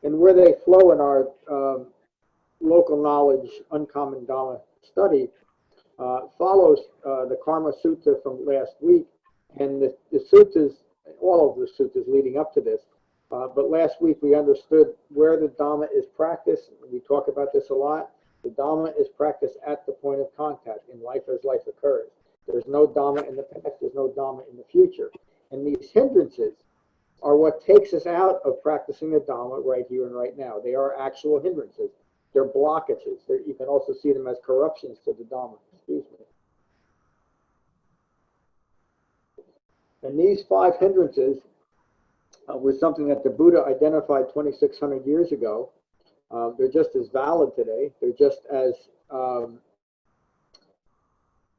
and where they flow in our local knowledge, uncommon Dhamma study, follows the Karma Sutta from last week, and the suttas, all of the suttas leading up to this. But last week we understood where the Dhamma is practiced. We talk about this a lot. The Dhamma is practiced at the point of contact, in life as life occurs. There's no Dhamma in the past, there's no Dhamma in the future. And these hindrances are what takes us out of practicing the Dhamma right here and right now. They are actual hindrances. They're blockages. You can also see them as corruptions to the Dhamma. Excuse me. And these 5 hindrances was something that the Buddha identified 2,600 years ago. They're just as valid today. They're just as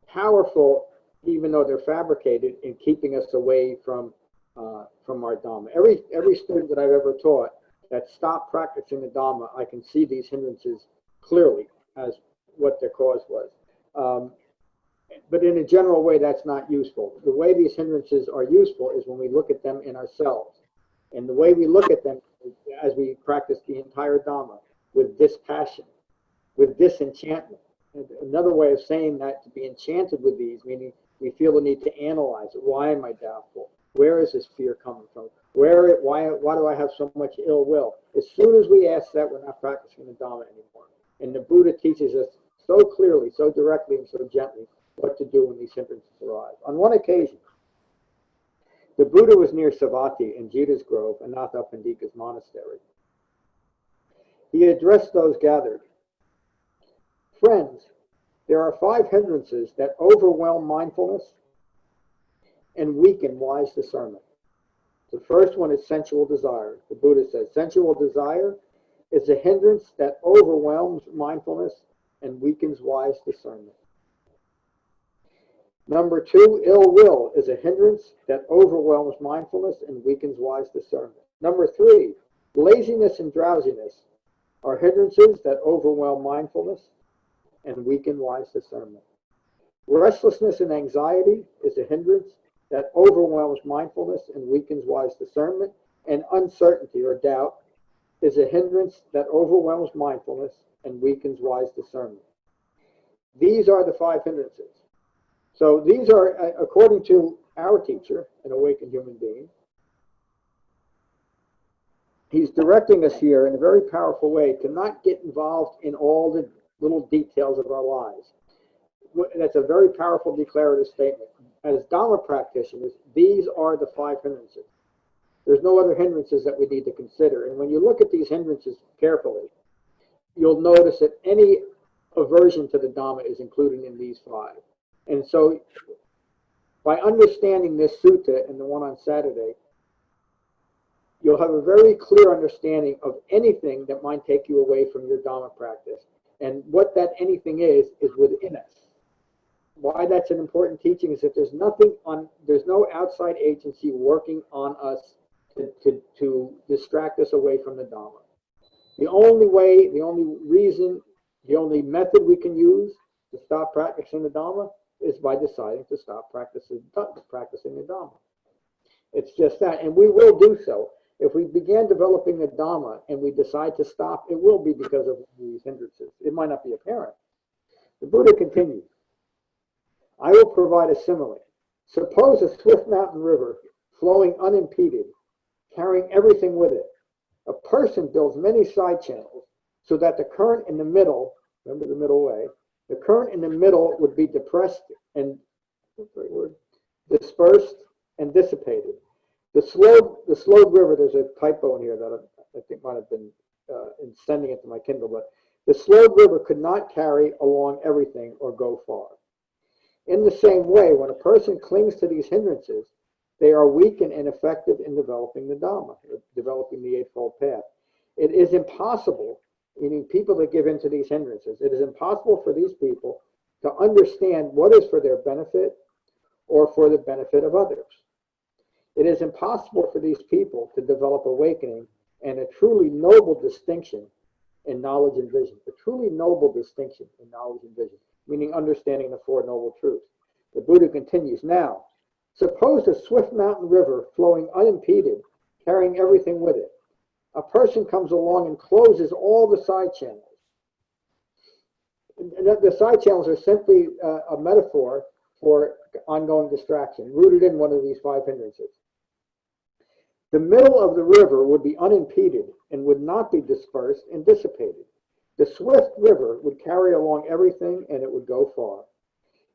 powerful, even though they're fabricated, in keeping us away from our Dhamma. Every student that I've ever taught that stopped practicing the Dhamma, I can see these hindrances clearly as what their cause was. But in a general way, that's not useful. The way these hindrances are useful is when we look at them in ourselves. And the way we look at them as we practice the entire Dhamma, with dispassion, with disenchantment. And another way of saying that, to be enchanted with these, meaning we feel the need to analyze it. Why am I doubtful? Where is this fear coming from? Why do I have so much ill will? As soon as we ask that, we're not practicing the Dhamma anymore. And the Buddha teaches us so clearly, so directly, and so gently what to do when these hindrances arise. On one occasion, the Buddha was near Savatthi in Jita's Grove, Anathapindika's monastery. He addressed those gathered. Friends, there are 5 hindrances that overwhelm mindfulness and weaken wise discernment. The first one is sensual desire. The Buddha says sensual desire is a hindrance that overwhelms mindfulness and weakens wise discernment. Number 2, ill will is a hindrance that overwhelms mindfulness and weakens wise discernment. Number 3, laziness and drowsiness are hindrances that overwhelm mindfulness and weaken wise discernment. Restlessness and anxiety is a hindrance that overwhelms mindfulness and weakens wise discernment. And uncertainty or doubt is a hindrance that overwhelms mindfulness and weakens wise discernment. These are the 5 hindrances. So these are, according to our teacher, an awakened human being, he's directing us here in a very powerful way to not get involved in all the little details of our lives. That's a very powerful declarative statement. As Dhamma practitioners, these are the 5 hindrances. There's no other hindrances that we need to consider. And when you look at these hindrances carefully, you'll notice that any aversion to the Dhamma is included in these 5. And so, by understanding this sutta and the one on Saturday, you'll have a very clear understanding of anything that might take you away from your Dhamma practice. And what that anything is within us. Why that's an important teaching is that there's no outside agency working on us to distract us away from the Dhamma. The only way, the only reason, the only method we can use to stop practicing the Dhamma is by deciding to stop practicing the Dhamma. It's just that, and we will do so. If we began developing the Dhamma and we decide to stop, it will be because of these hindrances. It might not be apparent. The Buddha continues, I will provide a simile. Suppose a swift mountain river flowing unimpeded, carrying everything with it. A person builds many side channels so that the current in the middle, remember the middle way, the current in the middle would be depressed and dispersed and dissipated. The slowed river, there's a typo in here that I think might have been in sending it to my Kindle, but the slowed river could not carry along everything or go far. In the same way, when a person clings to these hindrances, they are weak and ineffective in developing the Dhamma, developing the Eightfold Path. It is impossible, meaning people that give in to these hindrances, it is impossible for these people to understand what is for their benefit or for the benefit of others. It is impossible for these people to develop awakening and a truly noble distinction in knowledge and vision. A truly noble distinction in knowledge and vision, meaning understanding the 4 noble truths. The Buddha continues, now, suppose a swift mountain river flowing unimpeded, carrying everything with it. a person comes along and closes all the side channels. And the side channels are simply a metaphor for ongoing distraction, rooted in one of these 5 hindrances. The middle of the river would be unimpeded and would not be dispersed and dissipated. The swift river would carry along everything and it would go far.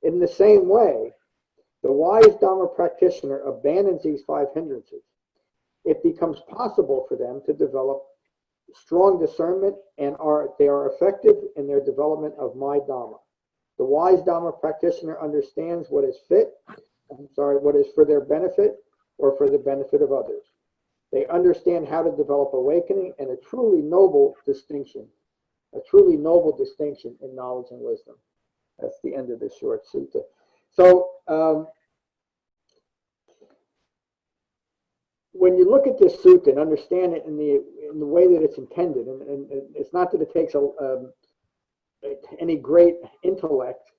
In the same way, the wise Dhamma practitioner abandons these 5 hindrances. It becomes possible for them to develop strong discernment and they are effective in their development of my Dhamma. The wise Dhamma practitioner understands what is what is for their benefit or for the benefit of others. They understand how to develop awakening and a truly noble distinction in knowledge and wisdom. That's the end of this short sutta. So, when you look at this sutta and understand it in the way that it's intended, and it's not that it takes any great intellect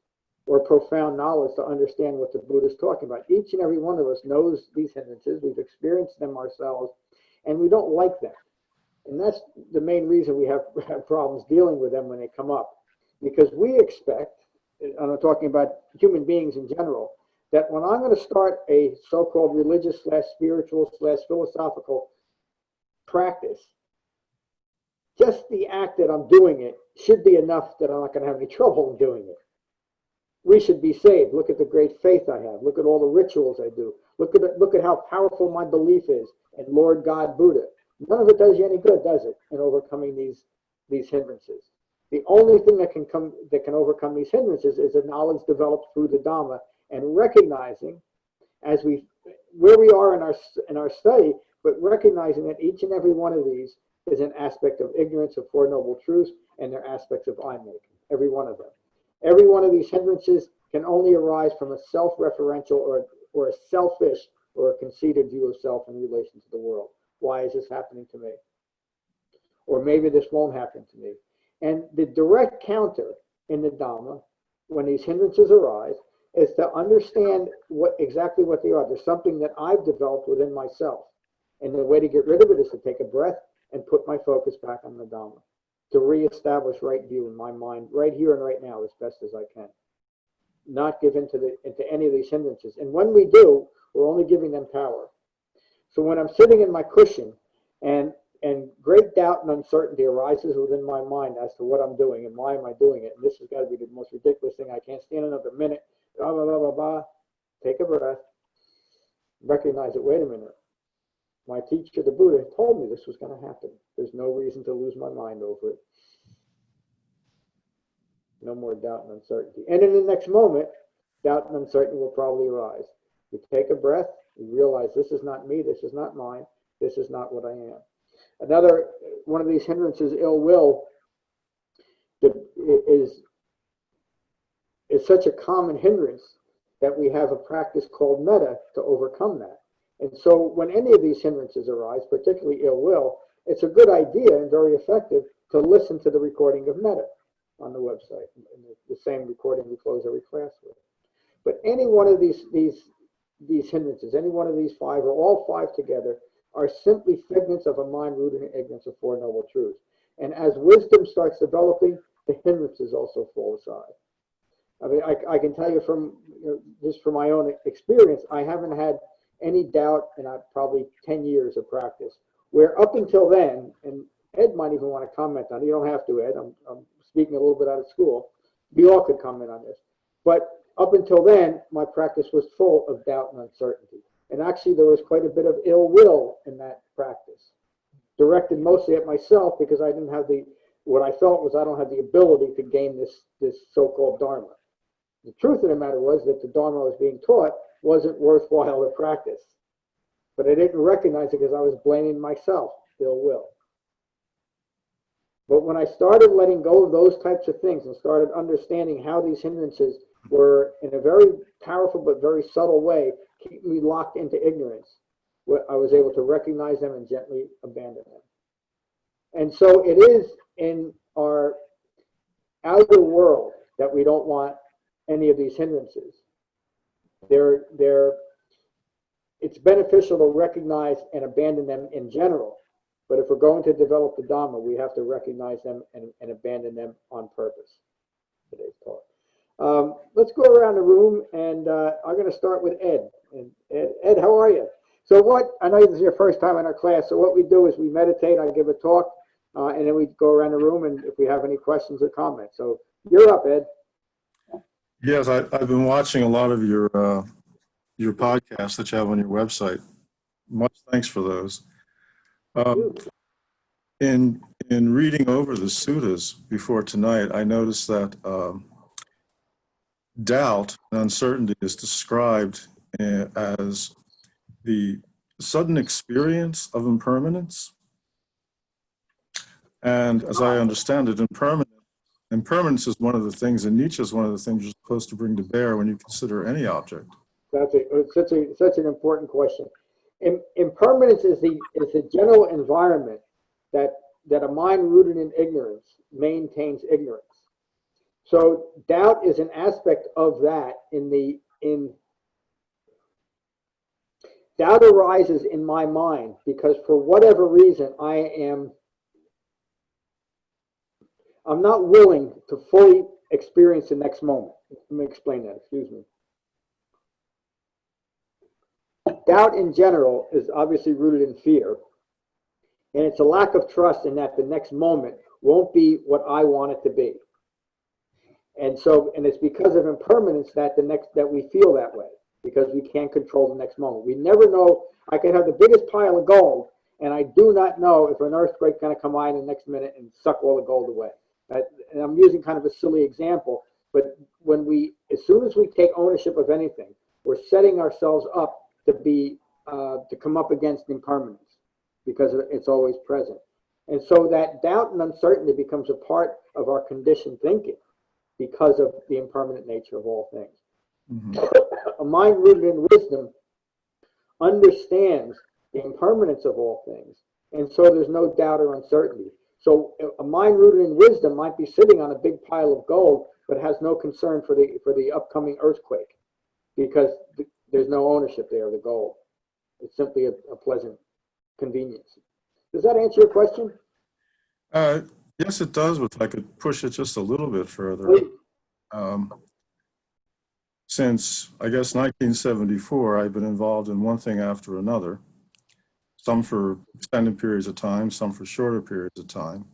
or profound knowledge to understand what the Buddha is talking about. Each and every one of us knows these hindrances. We've experienced them ourselves, and we don't like them. And that's the main reason we have problems dealing with them when they come up. Because we expect, and I'm talking about human beings in general, that when I'm going to start a so-called religious / spiritual / philosophical practice, just the act that I'm doing it should be enough that I'm not going to have any trouble in doing it. We should be saved. Look at the great faith I have. Look at all the rituals I do. Look at how powerful my belief is in Lord God Buddha. None of it does you any good, does it, in overcoming these hindrances? The only thing that can overcome these hindrances is a knowledge developed through the Dhamma, and recognizing where we are in our study, but recognizing that each and every one of these is an aspect of ignorance of Four Noble Truths, and they're aspects of I-making, every one of them. Every one of these hindrances can only arise from a self-referential or a selfish or a conceited view of self in relation to the world. Why is this happening to me? Or maybe this won't happen to me. And the direct counter in the Dhamma, when these hindrances arise, is to understand exactly what they are. There's something that I've developed within myself. And the way to get rid of it is to take a breath and put my focus back on the Dhamma, to reestablish right view in my mind right here and right now as best as I can. Not give into any of these hindrances. And when we do, we're only giving them power. So when I'm sitting in my cushion and great doubt and uncertainty arises within my mind as to what I'm doing and why am I doing it, and this has got to be the most ridiculous thing, I can't stand another minute, blah, blah, blah, blah, blah. Take a breath, recognize it, wait a minute. My teacher, the Buddha, told me this was going to happen. There's no reason to lose my mind over it. No more doubt and uncertainty. And in the next moment, doubt and uncertainty will probably arise. You take a breath, you realize this is not me, this is not mine, this is not what I am. Another one of these hindrances, ill will, is such a common hindrance that we have a practice called Metta to overcome that. And so when any of these hindrances arise, particularly ill will, it's a good idea and very effective to listen to the recording of Metta on the website, the same recording we close every class with. But any one of these hindrances, any one of these 5 or all 5 together, are simply figments of a mind rooted in ignorance of Four Noble Truths. And as wisdom starts developing, the hindrances also fall aside. I mean, I can tell you from just from my own experience, I haven't had any doubt in probably 10 years of practice, where up until then, and Ed might even want to comment on it, you don't have to, Ed, I'm speaking a little bit out of school, we all could comment on this, but up until then, my practice was full of doubt and uncertainty. And actually, there was quite a bit of ill will in that practice, directed mostly at myself because I didn't have what I felt was I don't have the ability to gain this so-called Dharma. The truth of the matter was that the Dharma I was being taught wasn't worthwhile to practice. But I didn't recognize it because I was blaming myself, ill will. But when I started letting go of those types of things and started understanding how these hindrances were, in a very powerful but very subtle way, keep me locked into ignorance, I was able to recognize them and gently abandon them. And so it is in our outer world that we don't want any of these hindrances. It's beneficial to recognize and abandon them in general, But if we're going to develop the Dhamma, we have to recognize them and abandon them on purpose. Today's talk. Let's go around the room, and I'm going to start with Ed. And Ed, how are you? So I know this is your first time in our class, so what we do is we meditate, I give a talk, and then we go around the room, and if we have any questions or comments. So you're up, Ed. Yes, I've been watching a lot of your podcasts that you have on your website. Much thanks for those. In reading over the suttas before tonight, I noticed that doubt and uncertainty is described as the sudden experience of impermanence. And as I understand it, impermanence is one of the things, and Nietzsche is one of the things you're supposed to bring to bear when you consider any object. That's such an important question. Impermanence is the general environment that a mind rooted in ignorance maintains ignorance. So doubt is an aspect of that. Doubt arises in my mind because for whatever reason I'm not willing to fully experience the next moment. Let me explain that, excuse me. Doubt in general is obviously rooted in fear, and it's a lack of trust in that the next moment won't be what I want it to be. And it's because of impermanence that we feel that way, because we can't control the next moment. We never know. I can have the biggest pile of gold, and I do not know if an earthquake's going to come by in the next minute and suck all the gold away. And I'm using kind of a silly example, but as soon as we take ownership of anything, we're setting ourselves up to come up against impermanence because it's always present. And so that doubt and uncertainty becomes a part of our conditioned thinking because of the impermanent nature of all things. Mm-hmm. A mind rooted in wisdom understands the impermanence of all things, and so there's no doubt or uncertainty. So a mind rooted in wisdom might be sitting on a big pile of gold, but has no concern for the upcoming earthquake because there's no ownership there of the gold. It's simply a pleasant convenience. Does that answer your question? Yes, it does, but if I could push it just a little bit further. Since, I guess, 1974, I've been involved in one thing after another, some for extended periods of time, some for shorter periods of time.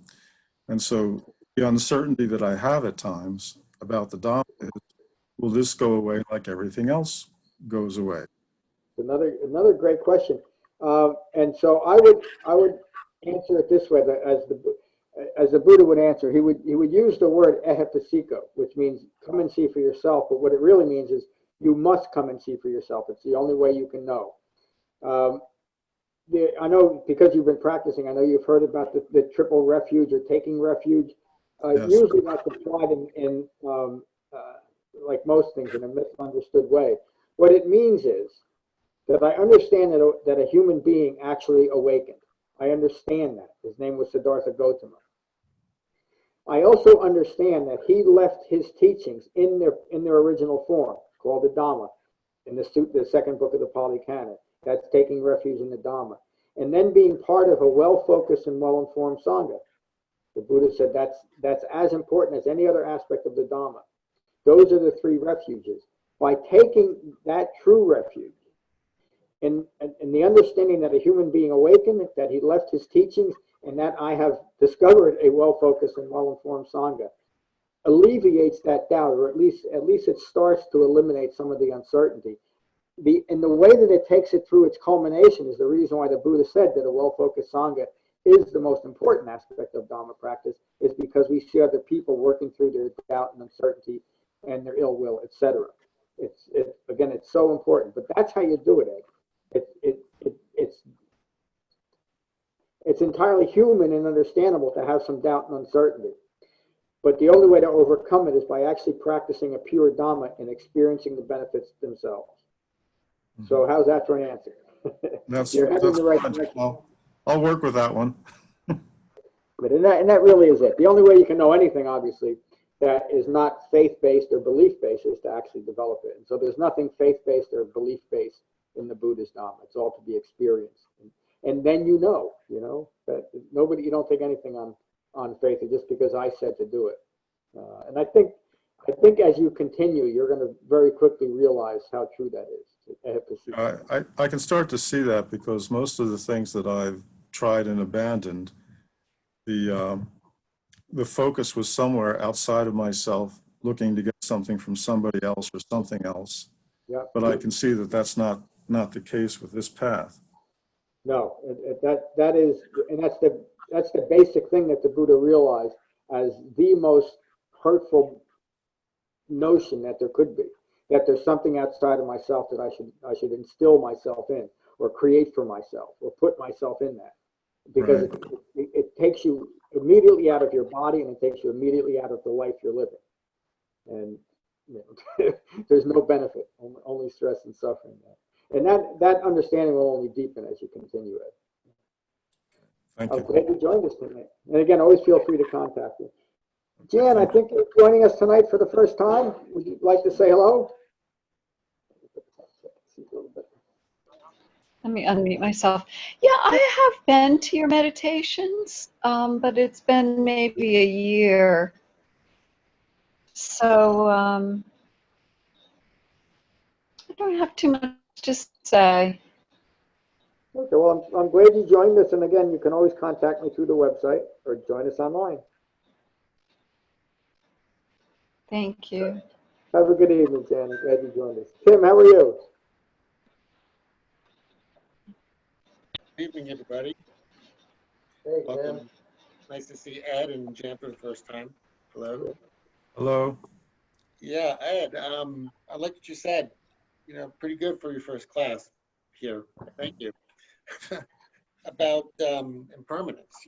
And so the uncertainty that I have at times about the Dhama is, will this go away like everything else goes away? Another great question. And so I would answer it this way, as the Buddha would answer. He would use the word ehipassiko, which means come and see for yourself. But what it really means is you must come and see for yourself. It's the only way you can know. I know because you've been practicing, I know you've heard about the triple refuge or taking refuge. Yes. Usually that's applied in like most things, in a misunderstood way. What it means is that I understand that a human being actually awakened. I understand that. His name was Siddhartha Gautama. I also understand that he left his teachings in their original form, called the Dhama, in the second book of the Pali Canon. That's taking refuge in the Dhama. And then being part of a well-focused and well-informed Sangha. The Buddha said that's as important as any other aspect of the Dhama. Those are the three refuges. By taking that true refuge, and the understanding that a human being awakened, that he left his teachings, and that I have discovered a well-focused and well-informed Sangha, alleviates that doubt, or at least it starts to eliminate some of the uncertainty. And the way that it takes it through its culmination is the reason why the Buddha said that a well-focused Sangha is the most important aspect of Dhamma practice, is because we see other people working through their doubt and uncertainty and their ill will, etc. It's so important, but that's how you do it, Ed. It's entirely human and understandable to have some doubt and uncertainty. But the only way to overcome it is by actually practicing a pure Dhamma and experiencing the benefits themselves. Mm-hmm. So how's that for an answer? You're heading in the right direction. I'll work with that one. But that really is it. The only way you can know anything, obviously, that is not faith-based or belief-based is to actually develop it. And so there's nothing faith-based or belief-based in the Buddhist Dhamma. It's all to be experienced. and then you know that nobody, you don't take anything on faith just because I said to do it. And I think as you continue, you're going to very quickly realize how true that is. I can start to see that, because most of the things that I've tried and abandoned, the focus was somewhere outside of myself, looking to get something from somebody else or something else. Yeah. But I can see that that's not the case with this path. No, that is, and that's the basic thing that the Buddha realized as the most hurtful notion that there could be, that there's something outside of myself that I should instill myself in, or create for myself, or put myself in that, because Right. it takes you immediately out of your body, and it takes you immediately out of the life you're living, and there's no benefit, only stress and suffering there. And that understanding will only deepen as you continue it. Thank you. I'm glad you joined us tonight. And again, always feel free to contact me. Jan, I think you're joining us tonight for the first time. Would you like to say hello? Let me unmute myself. Yeah, I have been to your meditations, but it's been maybe a year. So I don't have too much to say. Okay, well, I'm glad you joined us. And again, you can always contact me through the website or join us online. Thank you. Have a good evening, Jan. Glad you joined us. Tim, how are you? Good evening, everybody. Hey, Tim. Welcome. Nice to see Ed and Jan for the first time. Hello. Hello. Yeah, Ed, I like what you said. Pretty good for your first class here. Thank you. About impermanence.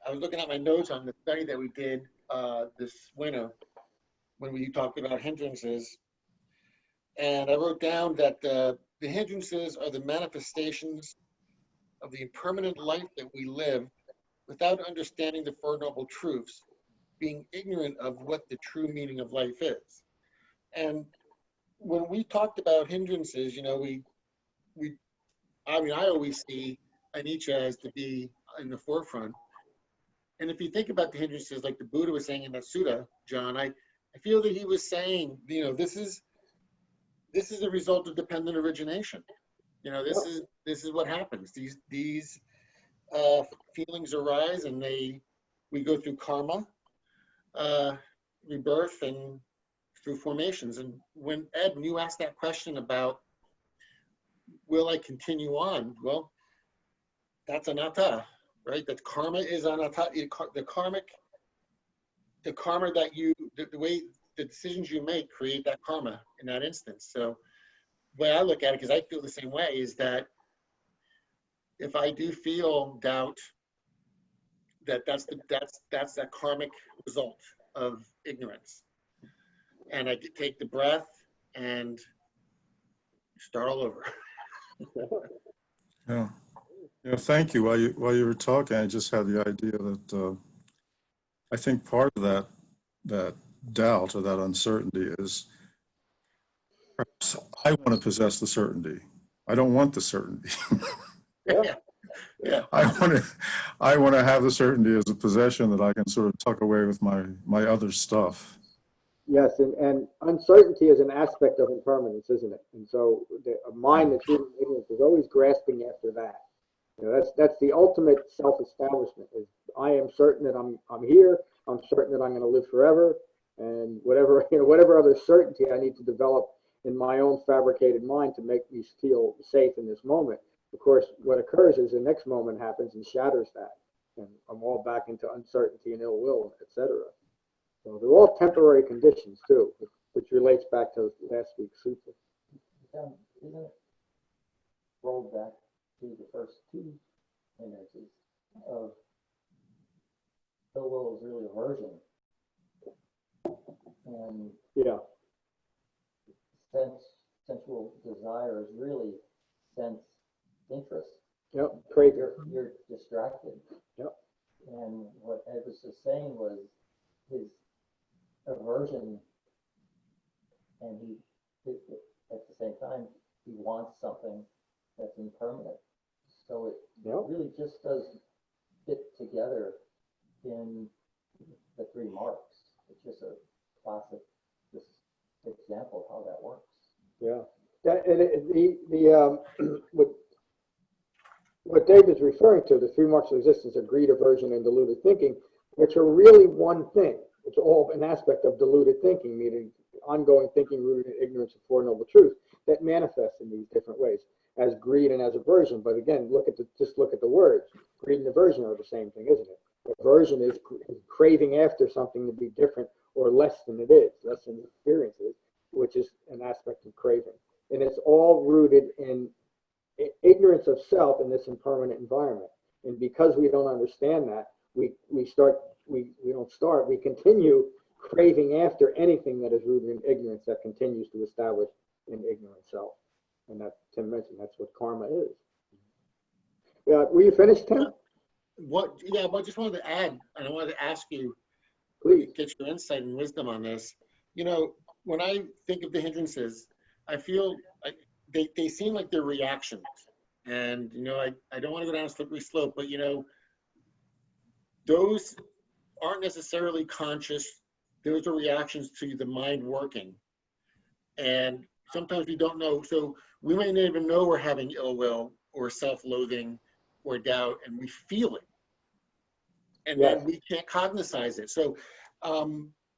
I was looking at my notes on the study that we did this winter when we talked about hindrances. And I wrote down that the hindrances are the manifestations of the impermanent life that we live without understanding the Four Noble Truths, being ignorant of what the true meaning of life is. And when we talked about hindrances, I always see anicca as to be in the forefront. And if you think about the hindrances, like the Buddha was saying in that sutta, John, I feel that he was saying, this is a result of dependent origination. This is what happens. These feelings arise, and we go through karma, rebirth, and through formations. And when you asked that question about, will I continue on? Well, that's anatta, right? That karma is anatta. The karma that the way the decisions you make create that karma in that instance. So the way I look at it, because I feel the same way, is that if I do feel doubt, that's that karmic result of ignorance, and I take the breath and start all over. Yeah. Thank you. While you were talking, I just had the idea that I think part of that doubt or that uncertainty is perhaps I want to possess the certainty. I don't want the certainty. Yeah. I want to have the certainty as a possession that I can sort of tuck away with my other stuff. Yes, and uncertainty is an aspect of impermanence, isn't it? And so a mind that's really ignorant is always grasping after that. That's the ultimate self-establishment. Is I am certain that I'm here. I'm certain that I'm going to live forever, and whatever other certainty I need to develop in my own fabricated mind to make me feel safe in this moment. Of course, what occurs is the next moment happens and shatters that, and I'm all back into uncertainty and ill will, etc. So they're all temporary conditions too, which relates back to last week's sutta. Isn't it rolled back to the first two hindrances of ill will is really aversion, and Yeah, sensual desire is really sense interest. yep, craving. You're distracted. Yep. And what Ed was just saying was his aversion, and he at the same time he wants something that's impermanent. So it Yep. really just does fit together in the three marks. It's just a classic just example of how that works. Yeah. That, and what David's referring to, the three marks of existence of greed, aversion, and deluded thinking, which are really one thing. It's all an aspect of deluded thinking, meaning ongoing thinking rooted in ignorance of Four Noble Truths that manifests in these different ways, as greed and as aversion. But again, just look at the words. Greed and aversion are the same thing, isn't it? Aversion is craving after something to be different or less than it is, less than the experience is, which is an aspect of craving. And it's all rooted in ignorance of self in this impermanent environment. And because we don't understand that, we continue craving after anything that is rooted in ignorance that continues to establish an ignorant self. And that Tim mentioned, that's what karma is. Were you finished, Tim? Yeah, but I just wanted to add, and I wanted to ask you, Please. get your insight and wisdom on this. You know, when I think of the hindrances, I feel like they seem like they're reactions. And, you know, I don't want to go down a slippery slope, but, you know, those aren't necessarily conscious. Those are reactions to the mind working. And sometimes we don't know. So we may not even know we're having ill will or self-loathing or doubt, and we feel it. And Yes. then we can't cognize it. So,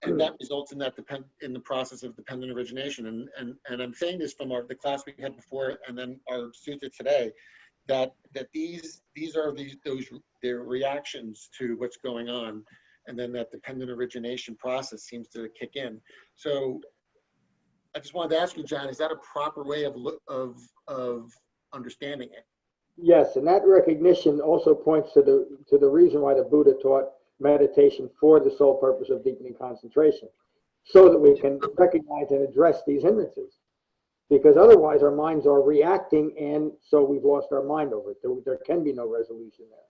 and that results in that in the process of dependent origination. And I'm saying this from the class we had before, and then our sutta today, that these are their reactions to what's going on, and then that dependent origination process seems to kick in. So, I just wanted to ask you, John, is that a proper way of understanding it? Yes, and that recognition also points to the reason why the Buddha taught meditation for the sole purpose of deepening concentration, so that we can recognize and address these hindrances. Because otherwise our minds are reacting, and so we've lost our mind over it. There can be no resolution there.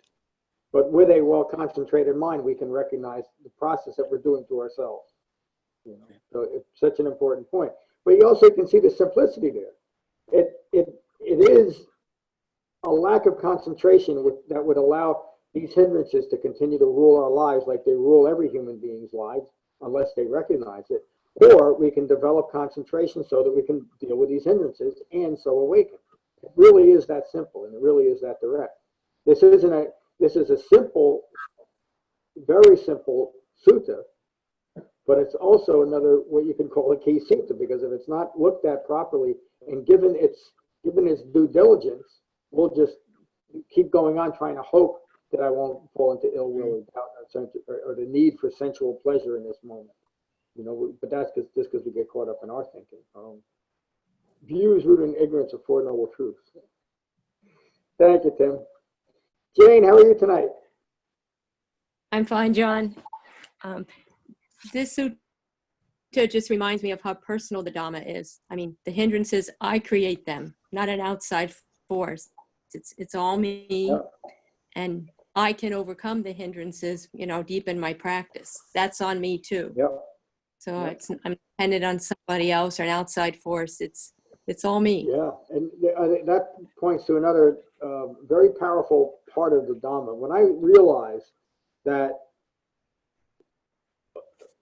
But with a well-concentrated mind, we can recognize the process that we're doing to ourselves. You know? So it's such an important point. But you also can see the simplicity there. It is a lack of concentration that would allow these hindrances to continue to rule our lives like they rule every human being's lives, unless they recognize it. Or we can develop concentration so that we can deal with these hindrances and so awaken. It really is that simple, and it really is that direct. This is a simple, very simple sutta, but it's also another, what you can call a key sutta, because if it's not looked at properly and given its due diligence, we'll just keep going on trying to hope that I won't fall into ill will or doubt or the need for sensual pleasure in this moment. You know, but that's just because we get caught up in our thinking. Views rooted in ignorance of Four Noble Truths. Thank you, Tim. Jane, how are you tonight? I'm fine, John. This sutta just reminds me of how personal the Dhamma is. I mean, the hindrances, I create them, not an outside force. It's all me, Yep. and I can overcome the hindrances, you know, deep in my practice. That's on me too. Yep. So Yep. I'm dependent on somebody else or an outside force. It's all me. Yeah, and that points to another very powerful part of the Dhamma. When I realized that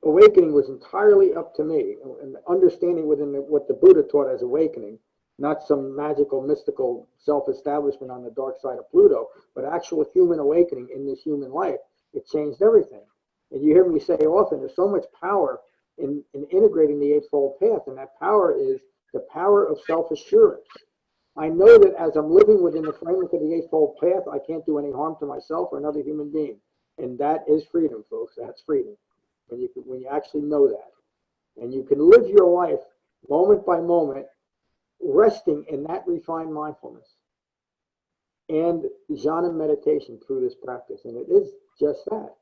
awakening was entirely up to me, and understanding within what the Buddha taught as awakening, not some magical, mystical self-establishment on the dark side of Pluto, but actual human awakening in this human life, it changed everything. And you hear me say often, there's so much power in integrating the Eightfold Path, and that power is the power of self-assurance. I know that as I'm living within the framework of the Eightfold Path, I can't do any harm to myself or another human being. And that is freedom, folks. That's freedom. When you actually know that. And you can live your life moment by moment, resting in that refined mindfulness and jhana meditation through this practice. And it is just that.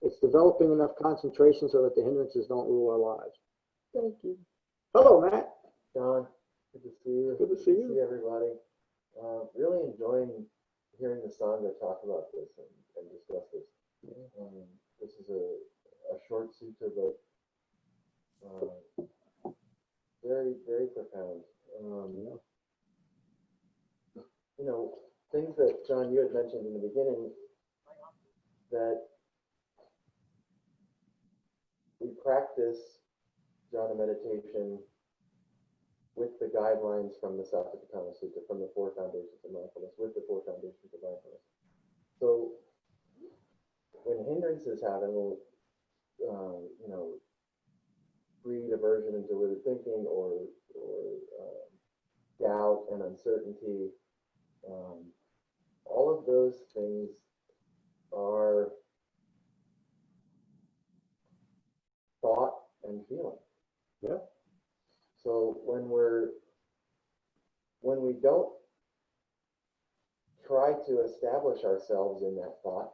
It's developing enough concentration so that the hindrances don't rule our lives. Thank you. Hello, Matt. John, good to see you. Good to see you. See everybody. Really enjoying hearing the Sangha talk about this and discuss this. This is a short sutta, but very, very profound. mentioned in the beginning that we practice jhana meditation with the guidelines from the Saturday Dhamma Sutta, from the 4 foundations of mindfulness, with the 4 foundations of mindfulness. So when hindrances happen, greed, aversion, and deluded thinking, or doubt and uncertainty, all of those things are thought and feeling. Yeah. So when we don't try to establish ourselves in that thought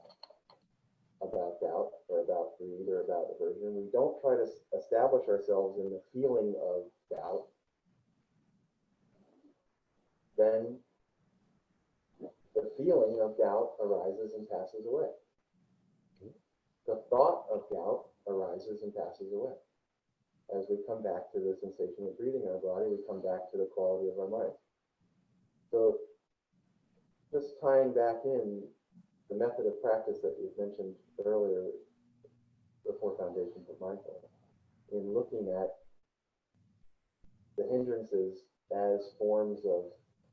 about doubt or about greed or about aversion, we don't try to establish ourselves in the feeling of doubt, then the feeling of doubt arises and passes away. The thought of doubt arises and passes away. As we come back to the sensation of breathing in our body, we come back to the quality of our mind. So just tying back in the method of practice that you mentioned earlier, the 4 foundations of mindfulness, in looking at the hindrances as forms of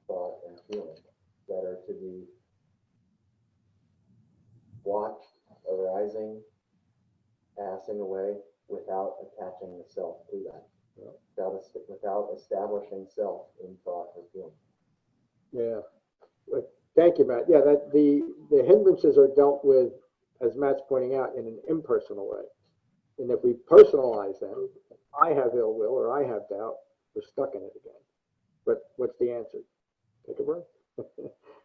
thought and feeling that are to be watched arising, passing away, without attaching the self to that, without establishing self in thought or feeling. Yeah. But thank you, Matt. Yeah, that the hindrances are dealt with, as Matt's pointing out, in an impersonal way. And if we personalize them, I have ill will or I have doubt, we're stuck in it again. But what's the answer? Take a breath.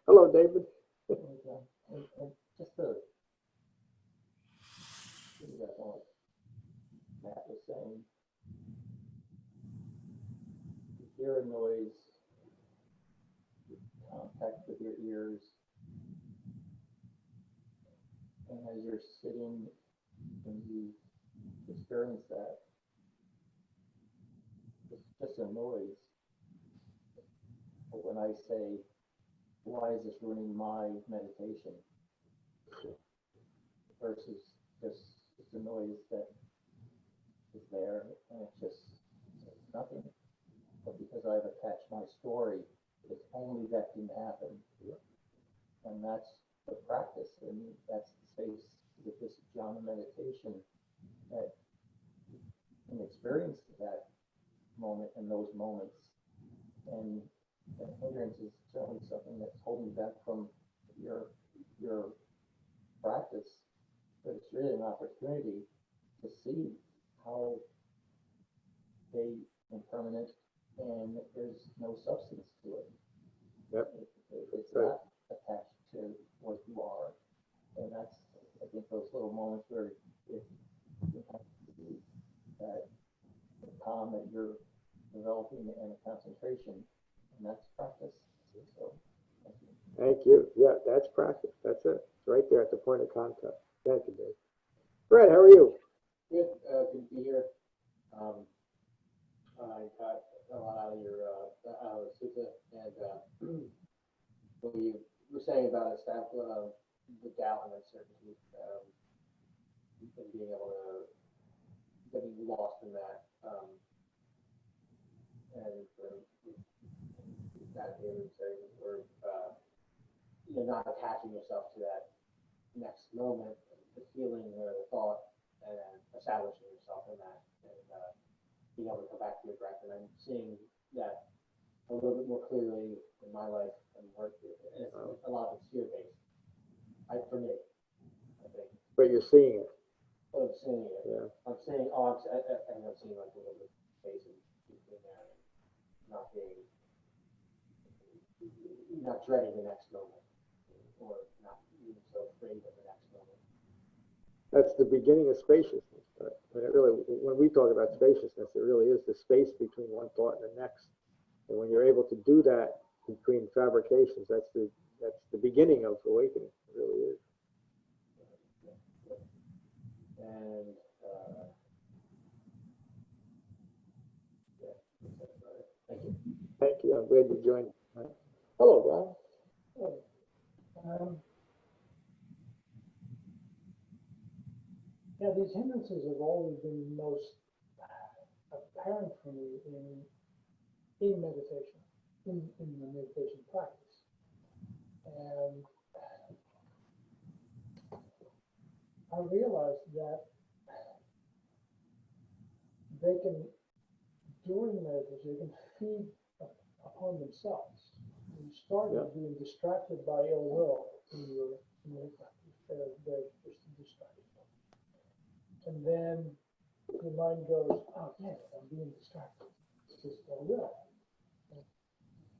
Hello, David. And just to piggyback on what Matt was saying, you hear a noise, contact with your ears, and as you're sitting and you experience that, it's just a noise. But when I say, why is this ruining my meditation? Versus just a noise that is there and it's nothing. But because I've attached my story, it's only that can happen. And that's the practice, and that's the space with this jhana meditation that can experience that moment and those moments. And the hindrance is certainly something that's holding you back from your practice, but it's really an opportunity to see how they impermanent and there's no substance to it. Yep. It's Right. not attached to what you are. And that's, I think, those little moments where if you have to see that the calm that you're developing and the concentration, and that's practice. So, thank you. Thank you. Yeah, that's practice. That's it. It's right there at the point of contact. Thank you, Dave. Fred, how are you? Good, good to be here. I got a lot out of your sutta, and what you were saying about the doubt and uncertainty, and being able to getting lost in that, and that being saying, or not attaching yourself to that next moment, the feeling or the thought, and establishing yourself in that, and being able to come back to your breath. And I'm seeing that a little bit more clearly in my life and work. And it's a lot of it's fear-based. For me, I think. But you're seeing it. But I'm seeing it. Yeah. I'm seeing, I'm seeing like a little bit of space in there, and not dreading the next moment, or not being so afraid of the next moment. That's the beginning of spaciousness. But it really, when we talk about spaciousness, it really is the space between one thought and the next. And when you're able to do that between fabrications, that's the beginning of awakening. It really is. And yeah, that's about it. Thank you. Thank you. I'm glad you joined. Hello, Ron. Yeah, these hindrances have always been most apparent for me in meditation, in the meditation practice. And I realized that they can, during meditation, they can feed upon themselves. You start being distracted by ill will in your practice. They're just distracted. And then your mind goes, oh, damn it, I'm being distracted. It's just ill will. It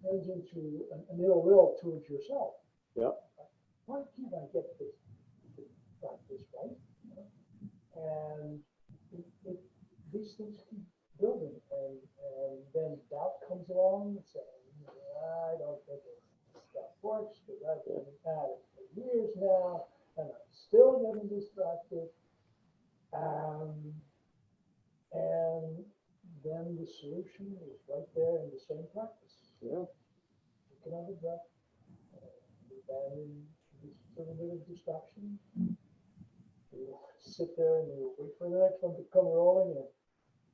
turns into an ill will towards yourself. Yeah. Why can't I get this practice right? You know? And these things keep building, and then doubt comes along and says, I don't think this stuff works because I've been at it for years now, and I'm still getting distracted. And then the solution is right there in the same practice. Yeah. Take another breath, abandon this little bit of distraction. You sit there and you wait for the next one to come rolling in,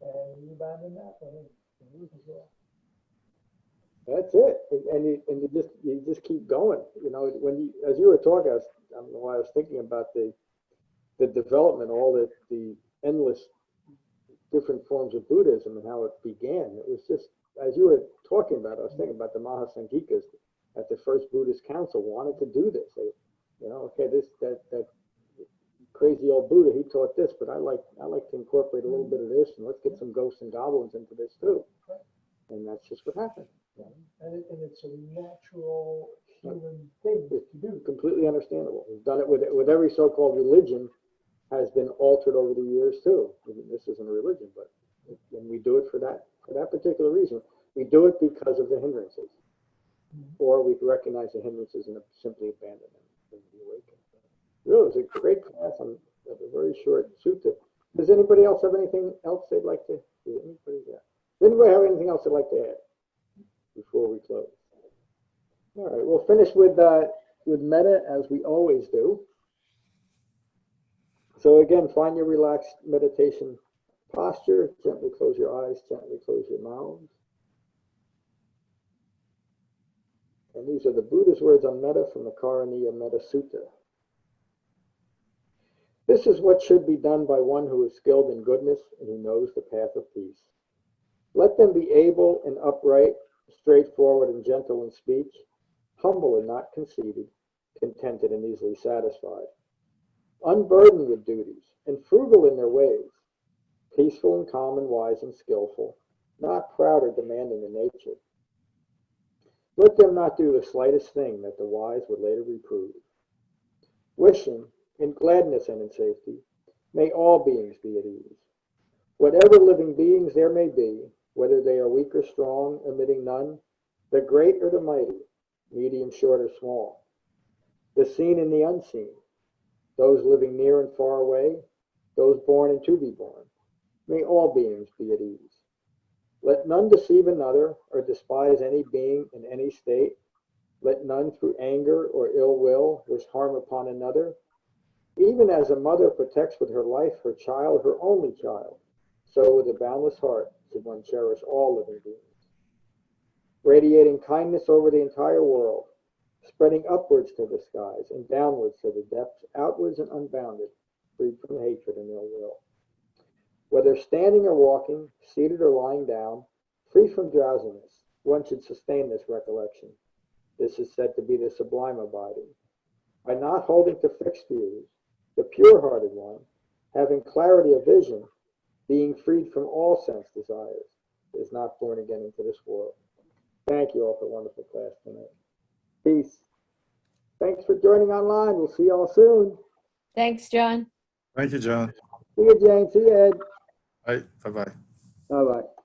and you abandon that one as well. That's it. And you just keep going. You know, as you were talking, I don't know why I was thinking about the development, all the endless different forms of Buddhism and how it began. It was just, as you were talking about, I was thinking about the Mahasanghikas at the first Buddhist council wanted to do this. They, okay, that crazy old Buddha, he taught this, but I like to incorporate a little bit of this, and let's get some ghosts and goblins into this too. And that's just what happened. And it's a natural human thing to do. Completely understandable. We've done it with every so-called religion has been altered over the years too. I mean, this isn't a religion, but and we do it for that particular reason. We do it because of the hindrances, or we recognize the hindrances and simply abandon them and be awakened. Really, it was a great class on a very short sutta. Does anybody else have anything else they'd like to? Does anybody have anything else they'd like to add before we close? All right, we'll finish with metta as we always do. So again, find your relaxed meditation posture. Gently close your eyes, gently close your mouths. And these are the Buddha's words on metta from the Karaniya Metta Sutta. This is what should be done by one who is skilled in goodness and who knows the path of peace. Let them be able and upright, straightforward and gentle in speech, humble and not conceited, contented and easily satisfied, unburdened with duties, and frugal in their ways, peaceful and calm and wise and skillful, not proud or demanding in nature. Let them not do the slightest thing that the wise would later reprove. Wishing, in gladness and in safety, may all beings be at ease. Whatever living beings there may be, whether they are weak or strong, omitting none, the great or the mighty, medium, short, or small, the seen and the unseen, those living near and far away, those born and to be born, may all beings be at ease. Let none deceive another or despise any being in any state. Let none through anger or ill will wish harm upon another. Even as a mother protects with her life her child, her only child, so with a boundless heart should one cherish all living beings. Radiating kindness over the entire world, spreading upwards to the skies and downwards to the depths, outwards and unbounded, freed from hatred and ill will. Whether standing or walking, seated or lying down, free from drowsiness, one should sustain this recollection. This is said to be the sublime abiding. By not holding to fixed views, the pure-hearted one, having clarity of vision, being freed from all sense desires, is not born again into this world. Thank you all for a wonderful class tonight. Peace. Thanks for joining online. We'll see you all soon. Thanks, John. Thank you, John. See you, Jane. See you, Ed. Bye. Bye-bye. Bye-bye.